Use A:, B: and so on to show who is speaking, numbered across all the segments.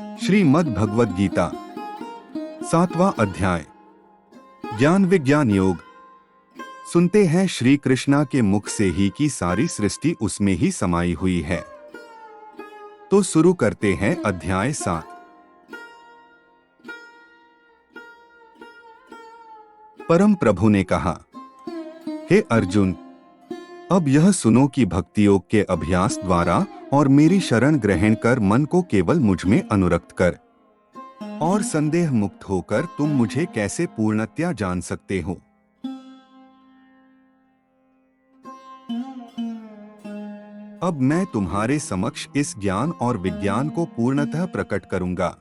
A: श्रीमद् भगवद गीता 7वां अध्याय ज्ञान विज्ञान योग। सुनते हैं श्री कृष्णा के मुख से ही कि सारी सृष्टि उसमें ही समाई हुई है। तो शुरू करते हैं अध्याय 7। परम प्रभु ने कहा, हे अर्जुन, अब यह सुनो कि भक्ति योग के अभ्यास द्वारा और मेरी शरण ग्रहण कर मन को केवल मुझ में अनुरक्त कर और संदेह मुक्त होकर तुम मुझे कैसे पूर्णतया जान सकते हो। अब मैं तुम्हारे समक्ष इस ज्ञान और विज्ञान को पूर्णतः प्रकट करूंगा,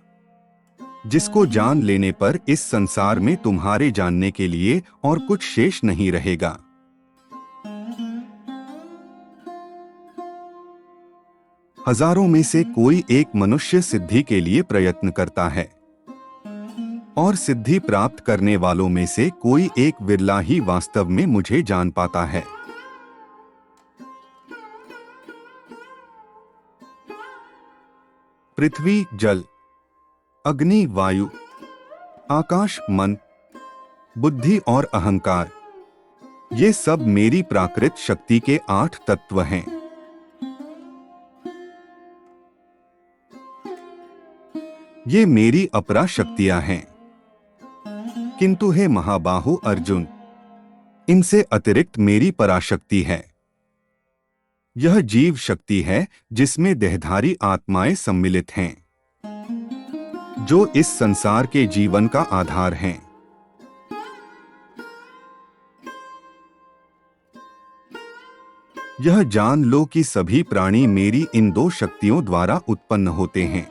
A: जिसको जान लेने पर इस संसार में तुम्हारे जानने के लिए और कुछ शेष नहीं रहेगा। हजारों में से कोई एक मनुष्य सिद्धि के लिए प्रयत्न करता है और सिद्धि प्राप्त करने वालों में से कोई एक विरला ही वास्तव में मुझे जान पाता है। पृथ्वी, जल, अग्नि, वायु, आकाश, मन, बुद्धि और अहंकार, ये सब मेरी प्राकृत शक्ति के 8 तत्व हैं। ये मेरी अपरा शक्तियां हैं। किंतु हे महाबाहु अर्जुन, इनसे अतिरिक्त मेरी पराशक्ति है। यह जीव शक्ति है जिसमें देहधारी आत्माएं सम्मिलित हैं, जो इस संसार के जीवन का आधार हैं। यह जान लो कि सभी प्राणी मेरी इन 2 शक्तियों द्वारा उत्पन्न होते हैं।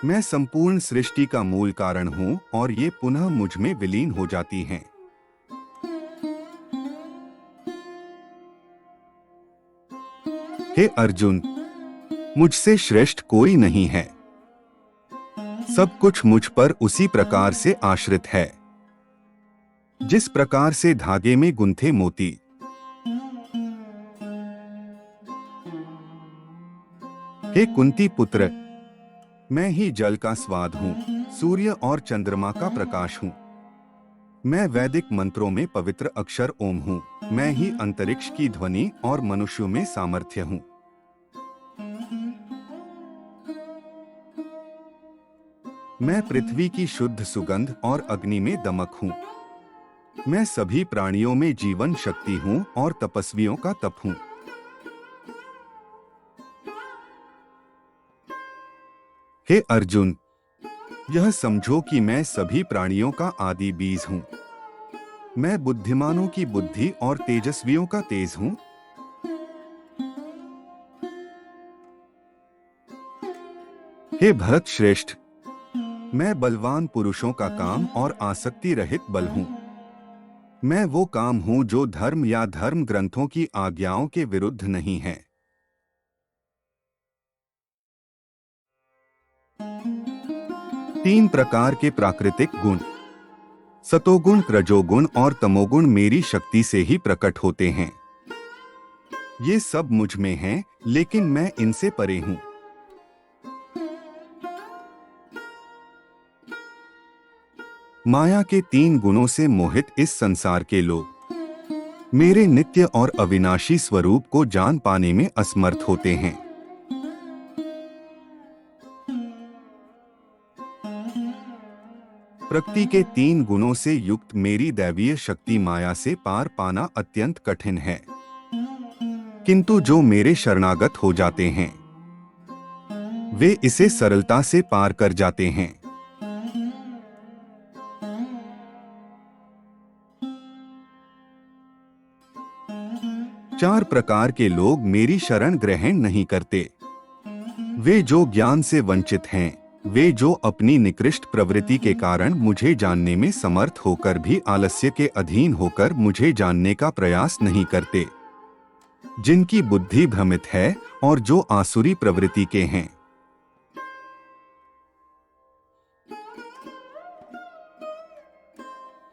A: मैं संपूर्ण सृष्टि का मूल कारण हूं और ये पुनः मुझ में विलीन हो जाती हैं। हे अर्जुन, मुझसे श्रेष्ठ कोई नहीं है। सब कुछ मुझ पर उसी प्रकार से आश्रित है जिस प्रकार से धागे में गुंथे मोती। हे कुंती पुत्र, मैं ही जल का स्वाद हूँ, सूर्य और चंद्रमा का प्रकाश हूँ। मैं वैदिक मंत्रों में पवित्र अक्षर ओम हूँ। मैं ही अंतरिक्ष की ध्वनि और मनुष्यों में सामर्थ्य हूँ। मैं पृथ्वी की शुद्ध सुगंध और अग्नि में दमक हूँ। मैं सभी प्राणियों में जीवन शक्ति हूँ और तपस्वियों का तप हूँ। हे अर्जुन, यह समझो कि मैं सभी प्राणियों का आदि बीज हूं। मैं बुद्धिमानों की बुद्धि और तेजस्वियों का तेज हूं। हे भरत श्रेष्ठ, मैं बलवान पुरुषों का काम और आसक्ति रहित बल हूं। मैं वो काम हूं जो धर्म या धर्म ग्रंथों की आज्ञाओं के विरुद्ध नहीं है। तीन प्रकार के प्राकृतिक गुण, सतोगुण, रजोगुण और तमोगुण मेरी शक्ति से ही प्रकट होते हैं। ये सब मुझ में हैं, लेकिन मैं इनसे परे हूं। माया के 3 गुणों से मोहित इस संसार के लोग मेरे नित्य और अविनाशी स्वरूप को जान पाने में असमर्थ होते हैं। प्रकृति के 3 गुणों से युक्त मेरी दैवीय शक्ति माया से पार पाना अत्यंत कठिन है, किंतु जो मेरे शरणागत हो जाते हैं वे इसे सरलता से पार कर जाते हैं। चार प्रकार के लोग मेरी शरण ग्रहण नहीं करते। वे जो ज्ञान से वंचित हैं, वे जो अपनी निकृष्ट प्रवृत्ति के कारण मुझे जानने में समर्थ होकर भी आलस्य के अधीन होकर मुझे जानने का प्रयास नहीं करते, जिनकी बुद्धि भ्रमित है और जो आसुरी प्रवृत्ति के हैं।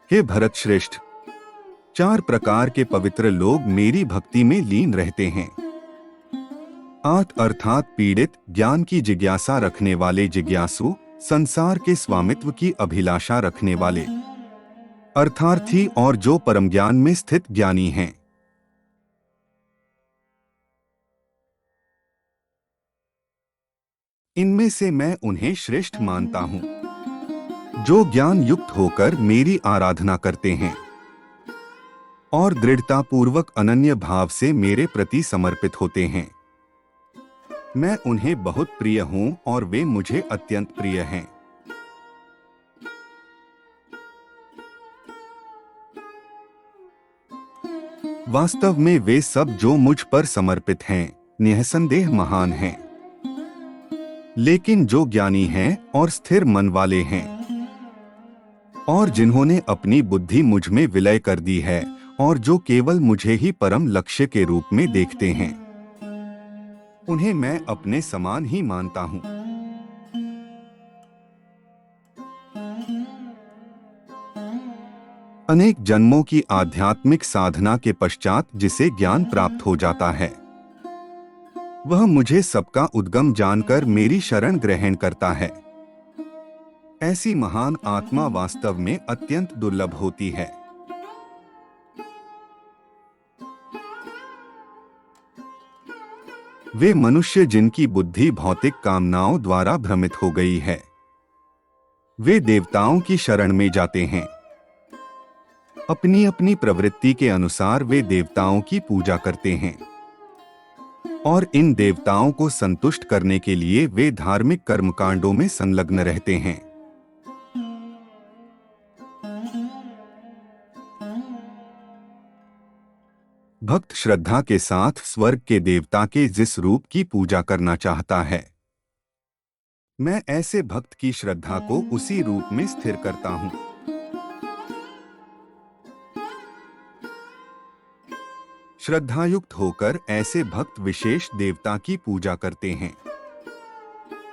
A: हे भरत श्रेष्ठ, 4 प्रकार के पवित्र लोग मेरी भक्ति में लीन रहते हैं। आर्त अर्थात पीड़ित, ज्ञान की जिज्ञासा रखने वाले जिज्ञासु, संसार के स्वामित्व की अभिलाषा रखने वाले अर्थार्थी और जो परम ज्ञान में स्थित ज्ञानी हैं। इनमें से मैं उन्हें श्रेष्ठ मानता हूँ जो ज्ञान युक्त होकर मेरी आराधना करते हैं और दृढ़तापूर्वक अनन्य भाव से मेरे प्रति समर्पित होते हैं। मैं उन्हें बहुत प्रिय हूं और वे मुझे अत्यंत प्रिय हैं। वास्तव में वे सब जो मुझ पर समर्पित हैं, निःसंदेह महान हैं। लेकिन जो ज्ञानी हैं और स्थिर मन वाले हैं और जिन्होंने अपनी बुद्धि मुझ में विलय कर दी है और जो केवल मुझे ही परम लक्ष्य के रूप में देखते हैं, उन्हें मैं अपने समान ही मानता हूं। अनेक जन्मों की आध्यात्मिक साधना के पश्चात जिसे ज्ञान प्राप्त हो जाता है, वह मुझे सबका उद्गम जानकर मेरी शरण ग्रहण करता है। ऐसी महान आत्मा वास्तव में अत्यंत दुर्लभ होती है। वे मनुष्य जिनकी बुद्धि भौतिक कामनाओं द्वारा भ्रमित हो गई है, वे देवताओं की शरण में जाते हैं। अपनी अपनी प्रवृत्ति के अनुसार वे देवताओं की पूजा करते हैं और इन देवताओं को संतुष्ट करने के लिए वे धार्मिक कर्मकांडों में संलग्न रहते हैं। भक्त श्रद्धा के साथ स्वर्ग के देवता के जिस रूप की पूजा करना चाहता है, मैं ऐसे भक्त की श्रद्धा को उसी रूप में स्थिर करता हूं। श्रद्धायुक्त होकर ऐसे भक्त विशेष देवता की पूजा करते हैं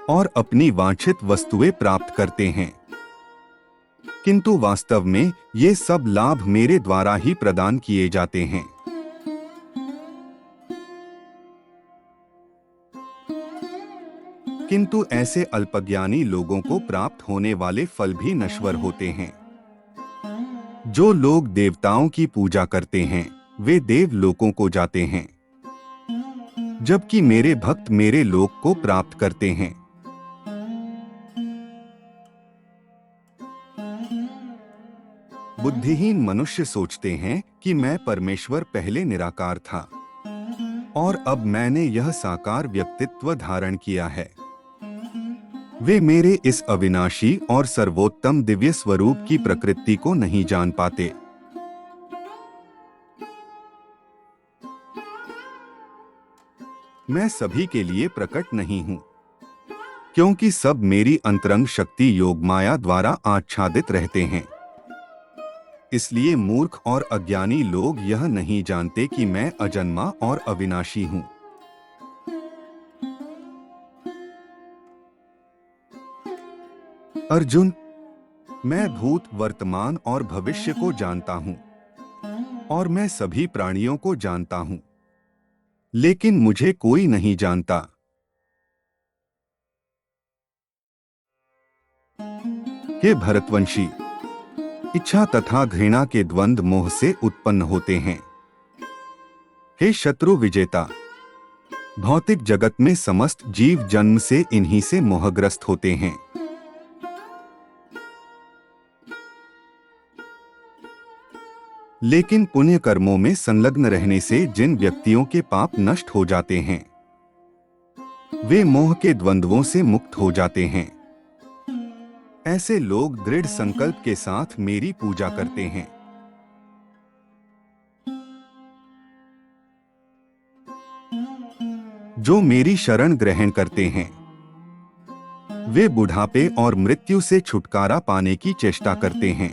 A: और अपनी वांछित वस्तुएं प्राप्त करते हैं, किंतु वास्तव में ये सब लाभ मेरे द्वारा ही प्रदान किए जाते हैं। किंतु ऐसे अल्पज्ञानी लोगों को प्राप्त होने वाले फल भी नश्वर होते हैं। जो लोग देवताओं की पूजा करते हैं, वे देव लोकों को जाते हैं, जबकि मेरे भक्त मेरे लोक को प्राप्त करते हैं। बुद्धिहीन मनुष्य सोचते हैं कि मैं परमेश्वर पहले निराकार था और अब मैंने यह साकार व्यक्तित्व धारण किया है। वे मेरे इस अविनाशी और सर्वोत्तम दिव्य स्वरूप की प्रकृति को नहीं जान पाते। मैं सभी के लिए प्रकट नहीं हूं, क्योंकि सब मेरी अंतरंग शक्ति योग माया द्वारा आच्छादित रहते हैं। इसलिए मूर्ख और अज्ञानी लोग यह नहीं जानते कि मैं अजन्मा और अविनाशी हूं। अर्जुन, मैं भूत, वर्तमान और भविष्य को जानता हूं और मैं सभी प्राणियों को जानता हूं, लेकिन मुझे कोई नहीं जानता। हे भरतवंशी, इच्छा तथा घृणा के द्वंद्व मोह से उत्पन्न होते हैं। हे शत्रु विजेता, भौतिक जगत में समस्त जीव जन्म से इन्हीं से मोहग्रस्त होते हैं। लेकिन पुण्य कर्मों में संलग्न रहने से जिन व्यक्तियों के पाप नष्ट हो जाते हैं, वे मोह के द्वंद्वों से मुक्त हो जाते हैं। ऐसे लोग दृढ़ संकल्प के साथ मेरी पूजा करते हैं। जो मेरी शरण ग्रहण करते हैं, वे बुढ़ापे और मृत्यु से छुटकारा पाने की चेष्टा करते हैं।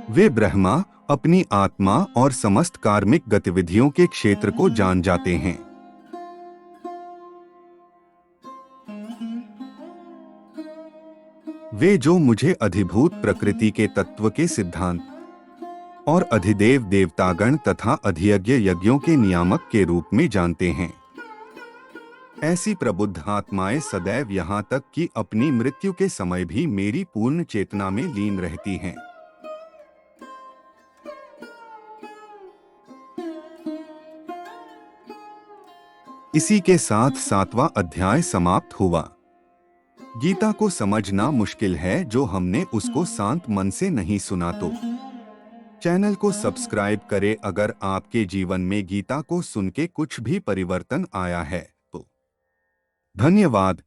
A: वे ब्रह्मा, अपनी आत्मा और समस्त कार्मिक गतिविधियों के क्षेत्र को जान जाते हैं। वे जो मुझे अधिभूत प्रकृति के तत्व के सिद्धांत और अधिदेव देवतागण तथा अधियज्ञ यज्ञों के नियामक के रूप में जानते हैं, ऐसी प्रबुद्ध आत्माएं सदैव यहाँ तक कि अपनी मृत्यु के समय भी मेरी पूर्ण चेतना में लीन रहती हैं। इसी के साथ 7वां अध्याय समाप्त हुआ। गीता को समझना मुश्किल है, जो हमने उसको शांत मन से नहीं सुना तो चैनल को सब्सक्राइब करें अगर आपके जीवन में गीता को सुन के कुछ भी परिवर्तन आया है तो। धन्यवाद।